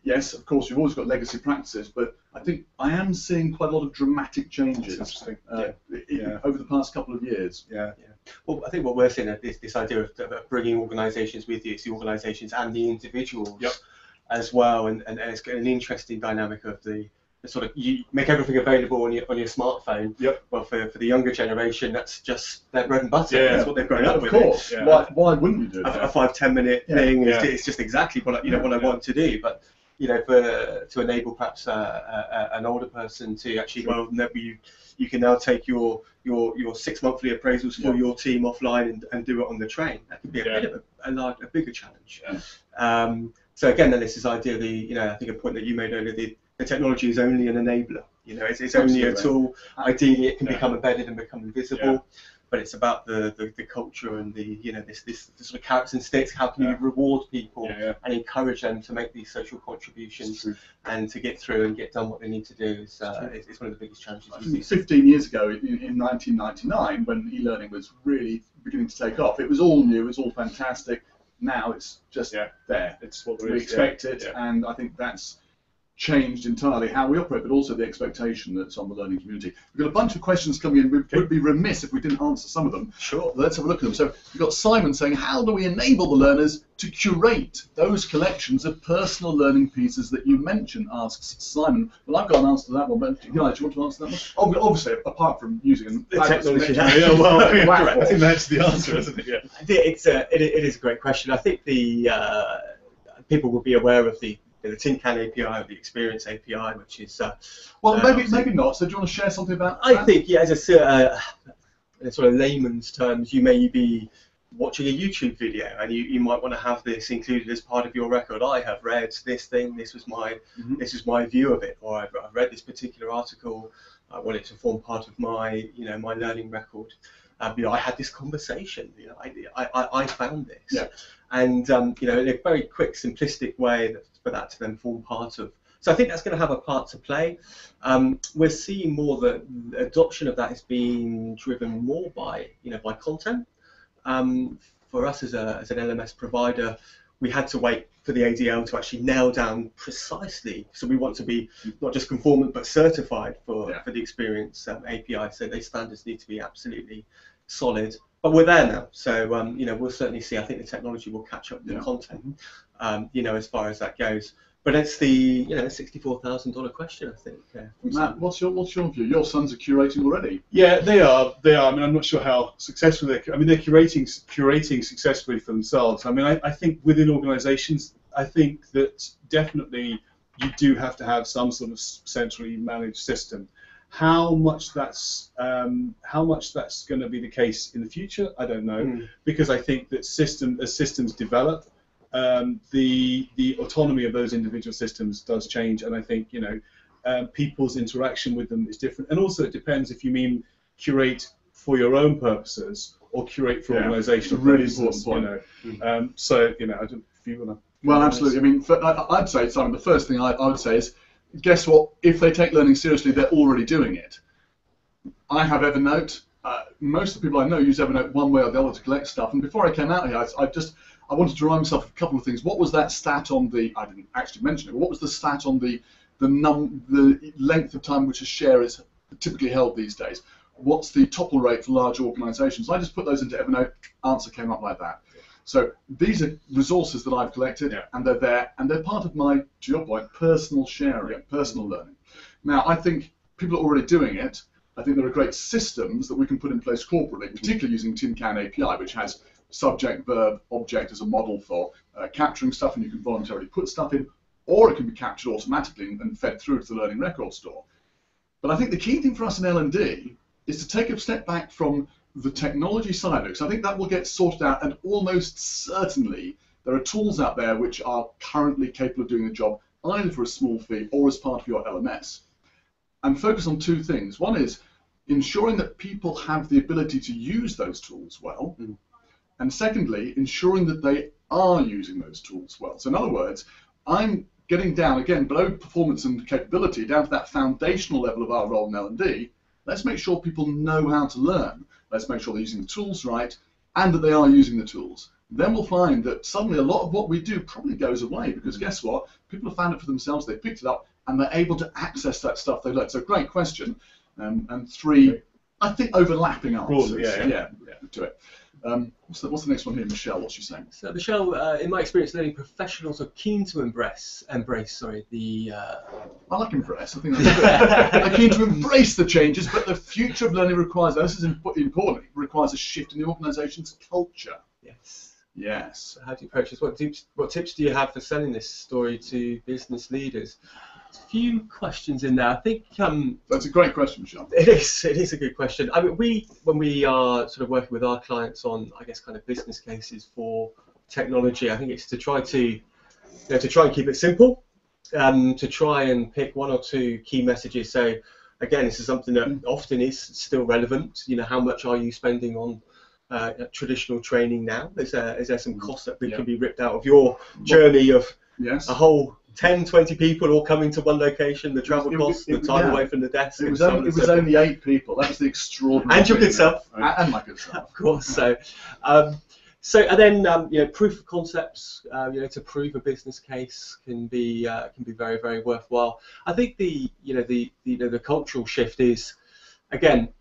yes, of course, you've always got legacy practices, but I think I am seeing quite a lot of dramatic changes over the past couple of years. Well, I think what we're seeing is this idea of bringing organisations with you. It's the organisations and the individuals as well, and it's got an interesting dynamic of the sort of, you make everything available on your smartphone. Well, for the younger generation, that's just their bread and butter. That's what they've grown up with. Of course. Why wouldn't you do that? A 5-10 minute thing is just exactly what I want to do. But you know, to enable perhaps an older person to actually, well, you can now take your 6 monthly appraisals for your team offline and do it on the train. That could be a bit of a bigger challenge. So again, then it's this idea of I think a point that you made earlier, the technology is only an enabler. You know, it's only a tool. Ideally, it can become embedded and become invisible. But it's about the culture and this sort of carrots and sticks. How can you reward people and encourage them to make these social contributions and to get through and get done what they need to do is one of the biggest challenges. 15 years ago, in 1999, when e-learning was really beginning to take off, it was all new, it was all fantastic. Now it's just there. It's what we expect it, and I think that's changed entirely how we operate, but also the expectation that's on the learning community. We've got a bunch of questions coming in. We would be remiss if we didn't answer some of them. Sure. Let's have a look at them. So we've got Simon saying, how do we enable the learners to curate those collections of personal learning pieces that you mentioned, asks Simon. Well, I've got an answer to that one, but do you want to answer that one? Obviously, apart from using the technology. I think that's the answer, isn't it? It is a great question. I think the people will be aware of the Tin Can API or the Experience API, which is maybe not. So do you want to share something about that? I think as in sort of layman's terms, you may be watching a YouTube video and you might want to have this included as part of your record. I have read this thing. This is my view of it, or I've read this particular article. I want it to form part of my my learning record. I had this conversation. I found this, and in a very quick, simplistic way for that to then form part of. So I think that's going to have a part to play. We're seeing more that the adoption of that is being driven more by content. For us as an LMS provider, we had to wait for the ADL to actually nail down precisely. So we want to be not just conformant but certified for the Experience API. So those standards need to be absolutely solid. But we're there now. So we'll certainly see. I think the technology will catch up with the content. As far as that goes. But it's the $64,000 question, I think. Matt, what's your view? Your sons are curating already. Yeah, they are. I mean, I'm not sure how successful they're curating successfully for themselves. I mean, I think within organisations, I think that definitely you do have to have some sort of centrally managed system. How much that's going to be the case in the future, I don't know, because I think that as systems develop, the autonomy of those individual systems does change, and I think people's interaction with them is different, and also it depends if you mean curate for your own purposes or curate for organisational purposes. Really important point. So I don't. If you want to. Well, absolutely. I mean, I'd say, Simon, the first thing I would say is, guess what? If they take learning seriously, they're already doing it. I have Evernote. Most of the people I know use Evernote one way or the other to collect stuff. And before I came out here, I wanted to remind myself of a couple of things. What was that stat on the? I didn't actually mention it. But what was the stat on the length of time which a share is typically held these days? What's the topple rate for large organisations? I just put those into Evernote. Answer came up like that. So these are resources that I've collected, and they're there, and they're part of my, to your point, personal sharing, personal learning. Now, I think people are already doing it. I think there are great systems that we can put in place corporately, particularly using TinCan API, which has subject, verb, object as a model for capturing stuff, and you can voluntarily put stuff in, or it can be captured automatically and fed through to the Learning Record Store. But I think the key thing for us in L&D is to take a step back from the technology side of it, because I think that will get sorted out, and almost certainly there are tools out there which are currently capable of doing the job either for a small fee or as part of your LMS. And focus on two things. One is ensuring that people have the ability to use those tools well, and secondly, ensuring that they are using those tools well. So in other words, I'm getting down, again, below performance and capability, down to that foundational level of our role in L&D. Let's make sure people know how to learn. Let's make sure they're using the tools right, and that they are using the tools. Then we'll find that suddenly a lot of what we do probably goes away, because guess what? People have found it for themselves, they picked it up, and they're able to access that stuff they learned. So great question. And three, I think, overlapping answers. Yeah, to it. What's the next one here, Michelle? What's she saying? So Michelle, in my experience, learning professionals are keen to embrace the. I like embrace. I think that's good. They're keen to embrace the changes, but the future of learning requires. This is important. It requires a shift in the organisation's culture. Yes. So how do you approach this? What tips do you have for selling this story to business leaders? There's a few questions in there. I think that's a great question, Michelle. It is a good question. I mean, when we are sort of working with our clients on, I guess, kind of business cases for technology, I think it's to try and keep it simple, to try and pick one or two key messages. So again, this is something that often is still relevant. How much are you spending on traditional training now? Is there some cost that can be ripped out of your journey of a whole 10, 20 people all coming to one location, the travel costs, the time away from the desk? It was only 8 people. That was the extraordinary. And your good self. And my good self. Of course. So, and then proof of concepts. To prove a business case can be very, very worthwhile. I think the cultural shift is, again,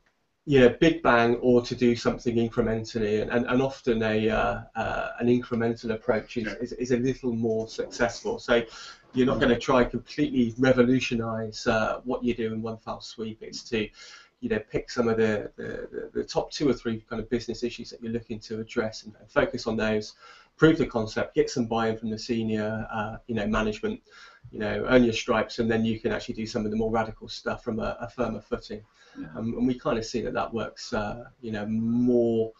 big bang, or to do something incrementally, and often an incremental approach is a little more successful. So you're not going to try and completely revolutionise what you do in one foul sweep. It's to pick some of the top 2 or 3 kind of business issues that you're looking to address and focus on those. Prove the concept, get some buy-in from the senior management, earn your stripes, and then you can actually do some of the more radical stuff from a firmer footing. And we kind of see that works, more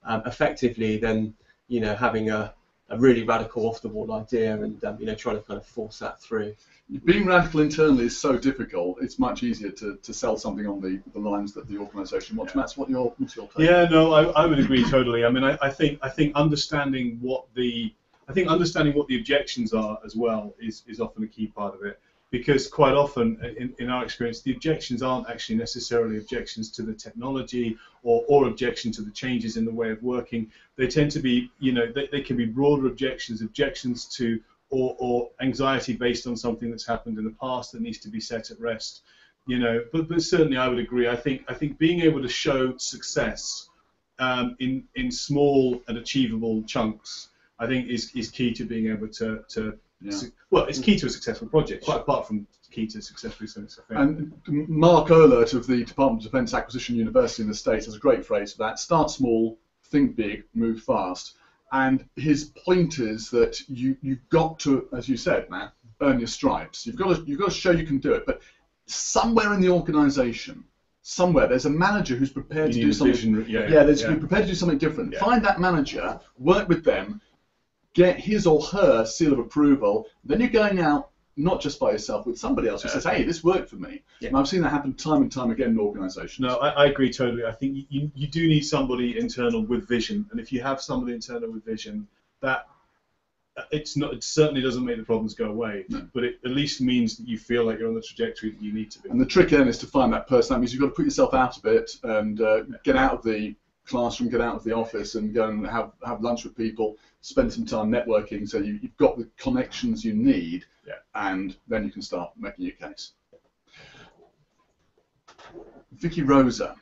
effectively than, having a really radical off-the-wall idea and, trying to kind of force that through. Being radical internally is so difficult. It's much easier to sell something on the lines that the organisation wants. Matt, what's your take? Yeah, no, I would agree totally. I mean, I think understanding what the objections are as well is often a key part of it. Because quite often, in our experience, the objections aren't actually necessarily objections to the technology or objection to the changes in the way of working. They tend to be, they can be broader objections to or anxiety based on something that's happened in the past that needs to be set at rest. But certainly I would agree. I think being able to show success in small and achievable chunks, I think is key to being able to well, it's key to a successful project, quite apart from key to successfully selling stuff. And Mark Ehlert of the Department of Defence Acquisition University in the States has a great phrase for that: start small, think big, move fast. And his point is that you've got to, as you said, Matt, earn your stripes. You've got to show you can do it. But somewhere in the organisation, somewhere there's a manager who's prepared to do something. Prepared to do something different. Yeah. Find that manager, work with them, get his or her seal of approval. Then you're going out not just by yourself, with somebody else who says, "Hey, this worked for me." Yeah. And I've seen that happen time and time again in organisations. No, I agree totally. I think you do need somebody internal with vision, and if you have somebody internal with vision, that it certainly doesn't make the problems go away, but it at least means that you feel like you're on the trajectory that you need to be. And the trick then is to find that person. That means you've got to put yourself out of it and get out of the classroom, get out of the office, and go and have lunch with people, spend some time networking, so you've got the connections you need, and then you can start making your case. Vicky Rosa.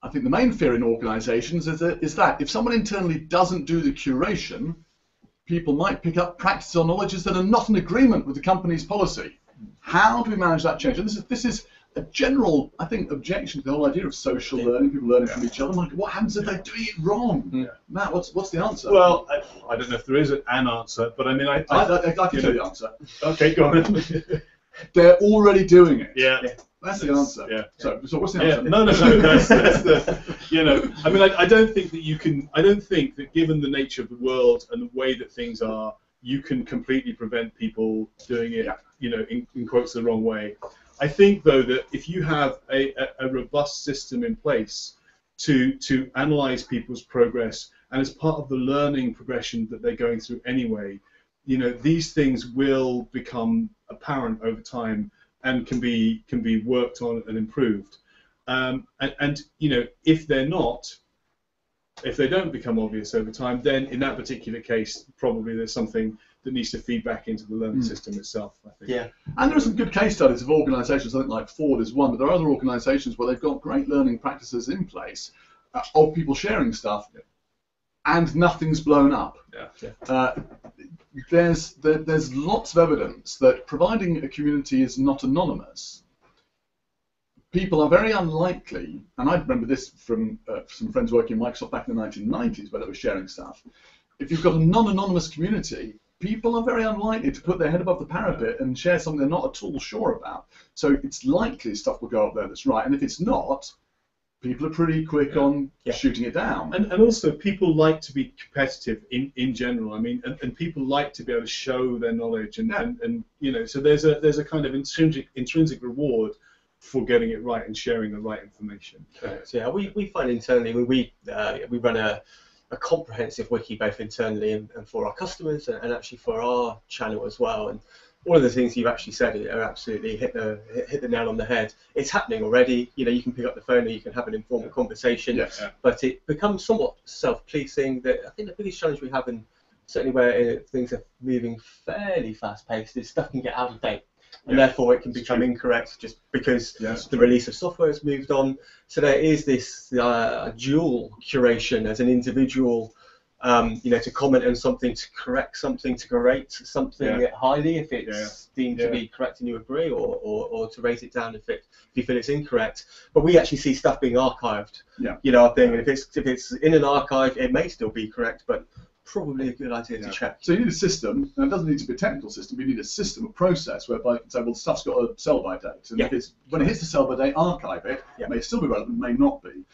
I think the main fear in organisations is that if someone internally doesn't do the curation, people might pick up practices or knowledges that are not in agreement with the company's policy. How do we manage that change? And this is a general, I think, objection to the whole idea of social learning, people learning from each other. Like, what happens if they're doing it wrong? Matt, what's the answer? Well, I don't know if there is an answer, but I mean, I can tell you the answer. Okay, go on. They're already doing it. Yeah. That's the answer. Yeah. So what's the answer? No. That's the. I mean, I don't think that you can. I don't think that, given the nature of the world and the way that things are, you can completely prevent people doing it. In quotes, the wrong way. I think, though, that if you have a robust system in place to analyze people's progress, and as part of the learning progression that they're going through anyway, these things will become apparent over time and can be worked on and improved. And if they don't become obvious over time, then in that particular case, probably there's something that needs to feed back into the learning system itself, I think. Yeah. And there are some good case studies of organisations, I think like Ford is one, but there are other organisations where they've got great learning practices in place of people sharing stuff, and nothing's blown up. There's lots of evidence that providing a community is not anonymous, people are very unlikely, and I remember this from some friends working in Microsoft back in the 1990s where they were sharing stuff. If you've got a non-anonymous community, people are very unlikely to put their head above the parapet and share something they're not at all sure about. So it's likely stuff will go up there that's right, and if it's not, people are pretty quick on shooting it down. And also, people like to be competitive in general. I mean, and people like to be able to show their knowledge, and so there's a kind of intrinsic reward for getting it right and sharing the right information. So we find internally we run a comprehensive wiki both internally and for our customers and actually for our channel as well. And all of the things you've actually said are absolutely hit the nail on the head. It's happening already. You can pick up the phone or you can have an informal conversation, but it becomes somewhat self-policing. That I think the biggest challenge we have, and certainly where things are moving fairly fast-paced, is stuff can get out of date. And therefore it can become incorrect just because the release of software has moved on. So there is this dual curation as an individual, to comment on something, to correct something, to rate something highly if it's deemed to be correct and you agree, or to rate it down if you feel it's incorrect. But we actually see stuff being archived. I think if it's in an archive, it may still be correct, but probably a good idea to check. So you need a system, and it doesn't need to be a technical system, you need a system, a process whereby you can say, well, the stuff's got a sell-by date, and if when it hits the sell-by date, archive it. It may still be relevant, may not be.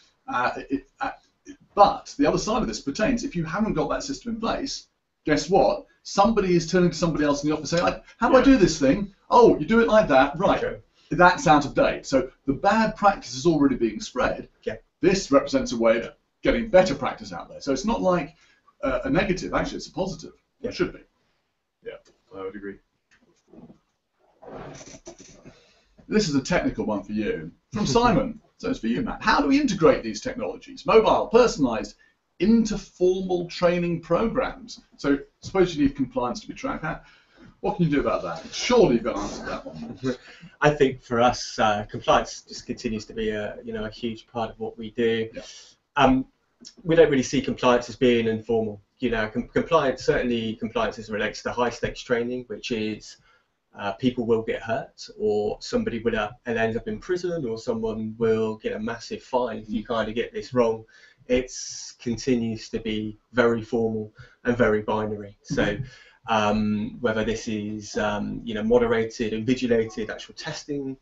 But the other side of this pertains, if you haven't got that system in place, guess what? Somebody is turning to somebody else in the office saying, how do I do this thing? Oh, you do it like that, right. Okay. That's out of date. So the bad practice is already being spread. This represents a way of getting better practice out there. So it's not like a negative, actually it's a positive. It should be. Yeah, I would agree. This is a technical one for you. From Simon, so it's for you, Matt. How do we integrate these technologies, mobile, personalised, into formal training programs? So suppose you need compliance to be tracked. What can you do about that? Surely you've got to answer that one. I think for us, compliance just continues to be a huge part of what we do. We don't really see compliance as being informal. Compliance is related to high stakes training, which is people will get hurt, or somebody will end up in prison, or someone will get a massive fine if you kind of get this wrong. It continues to be very formal and very binary. So whether this is moderated, invigilated, actual testing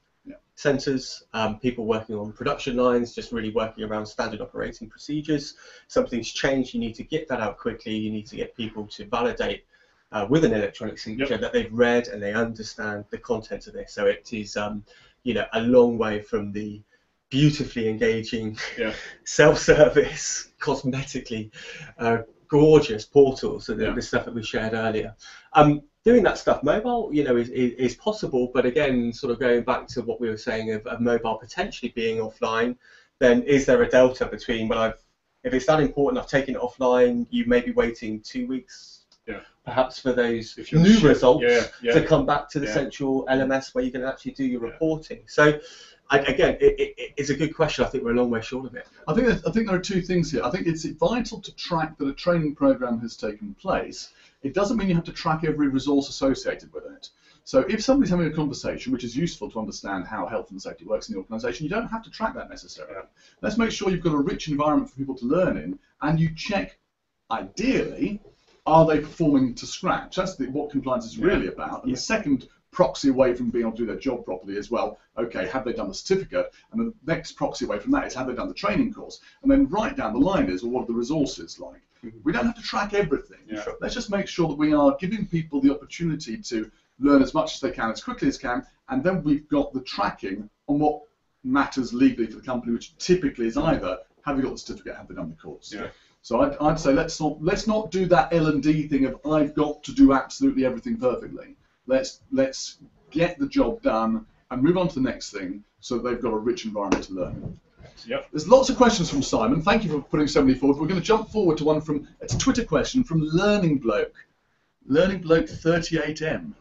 centres, people working on production lines, just really working around standard operating procedures. Something's changed, you need to get that out quickly, you need to get people to validate with an electronic signature that they've read and they understand the content of this. So it is a long way from the beautifully engaging self-service, cosmetically gorgeous portals, so the stuff that we shared earlier. Doing that stuff mobile, is possible, but again, sort of going back to what we were saying of mobile potentially being offline, then is there a delta between if it's that important, I've taken it offline, you may be waiting 2 weeks, perhaps for those new results to come back to the central LMS where you can actually do your reporting. So, again, it's a good question. I think we're a long way short of it. I think there are two things here. I think it's vital to track that a training program has taken place. It doesn't mean you have to track every resource associated with it. So if somebody's having a conversation, which is useful to understand how health and safety works in the organisation, you don't have to track that necessarily. Let's make sure you've got a rich environment for people to learn in, and you check, ideally, are they performing to scratch? That's what compliance is really about. And the second proxy away from being able to do their job properly as well, okay, have they done the certificate? And the next proxy away from that is, have they done the training course? And then right down the line is, well, what are the resources like? We don't have to track everything. Let's just make sure that we are giving people the opportunity to learn as much as they can, as quickly as can, and then we've got the tracking on what matters legally for the company, which typically is either, have they got the certificate, have they done the course? So I'd say let's not do that L&D thing of I've got to do absolutely everything perfectly. Let's get the job done and move on to the next thing so that they've got a rich environment to learn. There's lots of questions from Simon. Thank you for putting so many forward. We're going to jump forward to one it's a Twitter question from Learning Bloke. Learning Bloke 38M.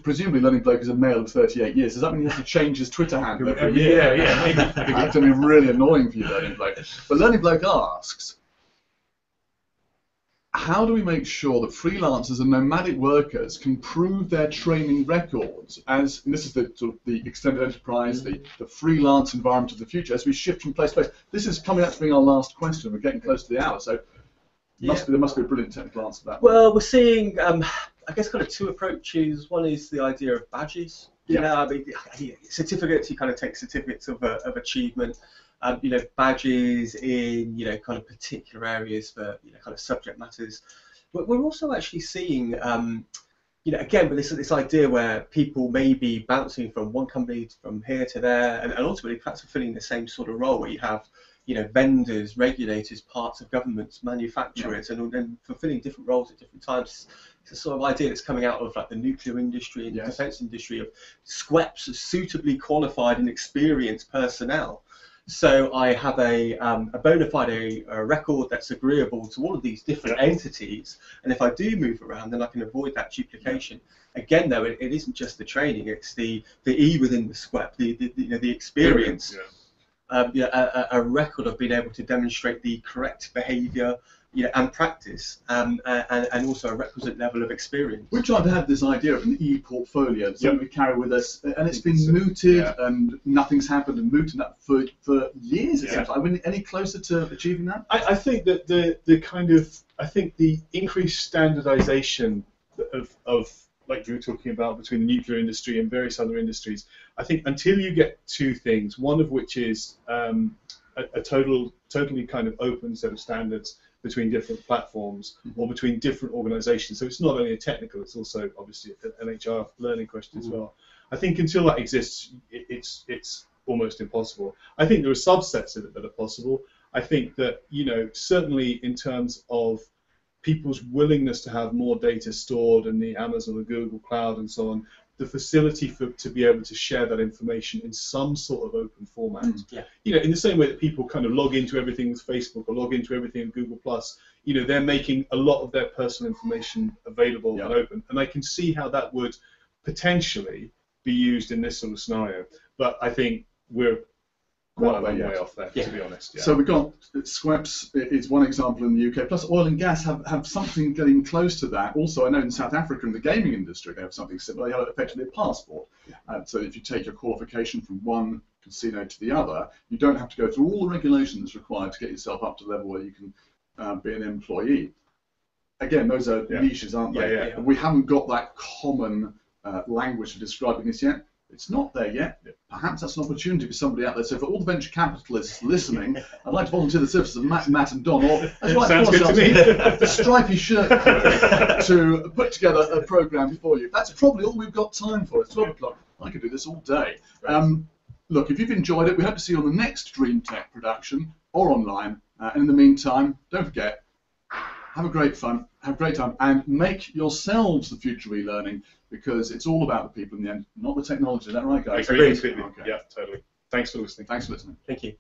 Presumably Learning Bloke is a male of 38 years. Does that mean he has to change his Twitter handle every year? It's going to be really annoying for you, Learning Bloke. But Learning Bloke asks, how do we make sure that freelancers and nomadic workers can prove their training records and this is the sort of the extended enterprise, the freelance environment of the future as we shift from place to place? This is coming up to being our last question. We're getting close to the hour, so there must be a brilliant technical answer to that. Well, we're seeing, I guess, kind of two approaches. One is the idea of badges. Certificates. You kind of take certificates of achievement. Badges in kind of particular areas for kind of subject matters. But we're also actually seeing again, but this idea where people may be bouncing from one company from here to there, and ultimately perhaps fulfilling the same sort of role where you have vendors, regulators, parts of governments, manufacturers, and fulfilling different roles at different times. It's a sort of idea that's coming out of like the nuclear industry and the defence industry of SQEPs, suitably qualified and experienced personnel. So I have a bona fide record that's agreeable to all of these different entities, and if I do move around, then I can avoid that duplication. Again, though, it isn't just the training; it's the E within the SQEP, the experience, a record of being able to demonstrate the correct behaviour, and practice, and also a requisite level of experience. We're trying to have this idea of an e-portfolio, something we carry with us, and it's been mooted, and nothing's happened, and mooted that for years. It seems like. Are we any closer to achieving that? I think that the increased standardisation of like you were talking about between the nuclear industry and various other industries, I think until you get two things, one of which is a totally kind of open set of standards between different platforms or between different organisations. So it's not only a technical, it's also obviously an HR learning question as well. I think until that exists, it's almost impossible. I think there are subsets of it that are possible. I think that, certainly in terms of people's willingness to have more data stored in the Amazon or Google Cloud and so on, the facility to be able to share that information in some sort of open format. In the same way that people kind of log into everything with Facebook or log into everything with Google+, they're making a lot of their personal information available and open. And I can see how that would potentially be used in this sort of scenario. But I think we're quite a long way off there, to be honest. So we've got SQEPs is one example in the UK, plus oil and gas have something getting close to that. Also, I know in South Africa in the gaming industry they have something similar. They have effectively a passport. So if you take your qualification from one casino to the other, you don't have to go through all the regulations required to get yourself up to the level where you can be an employee. again, those are niches, aren't they? Yeah, yeah. And we haven't got that common language for describing this yet. It's not there yet. Perhaps that's an opportunity for somebody out there. So for all the venture capitalists listening, I'd like to volunteer the services of Matt and Don, or as well Sounds good to me. the stripy shirt crew, to put together a program for you. That's probably all we've got time for. It's 12 o'clock. I could do this all day. Look, if you've enjoyed it, we hope to see you on the next Dream Tech production or online. And in the meantime, don't forget, have a great time, and make yourselves the future of e-learning, because it's all about the people in the end, not the technology. Is that right, guys? I agree completely. Okay. Yeah, totally. Thanks for listening. Thanks for listening. Thank you.